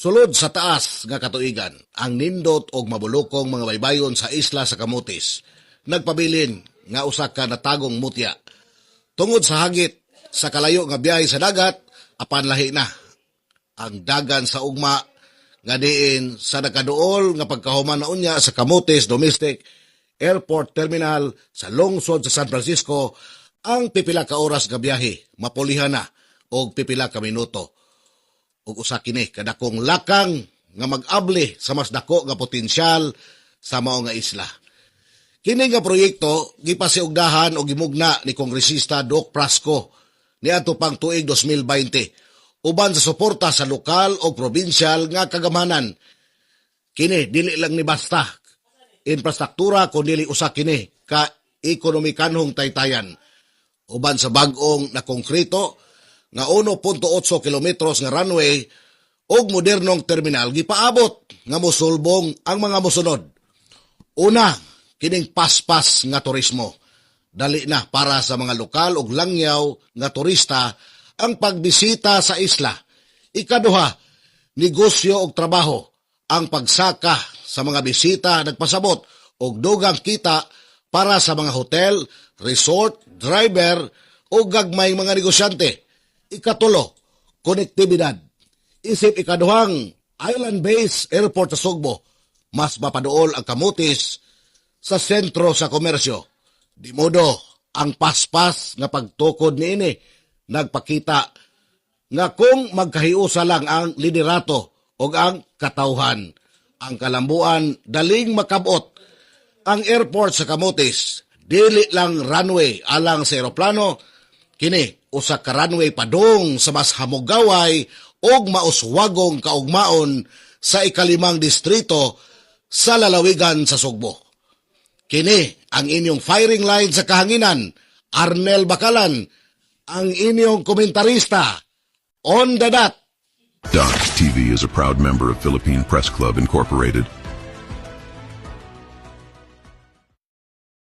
Sulod sa taas nga katuigan, ang nindot og mabulokong mga baybayon sa isla sa Camotes nagpabilin nga usa ka natagong mutya. Tungod sa hagit sa kalayo nga biyahe sa dagat, apan lahi na ang dagan sa ugma nga diin sa nakaduol nga pagkahuman na unya sa Camotes Domestic Airport Terminal sa lungsod sa San Francisco. Ang pipila ka oras nga biyahe mapulihan na og pipila ka minuto. Ug usa kini kadakong lakang nga mag-abli sa mas dako nga potensyal sa mao nga isla. Kini nga proyekto gipasiugdahan o gimugna ni Kongresista Doc Prasco niadto pang tuig 2020 uban sa suporta sa lokal o probinsyal nga kagamanan. Kini dili lang ni basta infrastruktura kundi usa kini ka ekonomikanhong taytayan uban sa bag-ong na konkreto nga 1.8 kilometros nga runway og modernong terminal gipaabot nga mosulbong ang mga mosunod. Una, kining paspas nga turismo. Dali na para sa mga lokal ug langyaw nga turista ang pagbisita sa isla. Ikaduha, negosyo ug trabaho. Ang pagsaka sa mga bisita nagpasabot og dugang kita para sa mga hotel, resort, driver o gagmay mga negosyante. Ikatulo, konektibidad. Isip ikaduhang island-based airport sa Sugbo, mas mapaduol ang Camotes sa sentro sa komersyo. Di modo, ang paspas nga pagtukod niini nagpakita nga kung magkahiusa lang ang liderato o ang katawhan, ang kalambuan daling makabot. Ang airport sa Camotes, dili lang runway alang sa eroplano, kini usa ka runway padung sa mas hamugaway og mauswagong kaugmaon sa ikalimang distrito sa lalawigan sa Sugbo. Kini ang inyong firing line sa kahanginan, Arnel Bakalan, ang inyong komentarista on the dot. Docs TV is a proud member of Philippine Press Club Incorporated.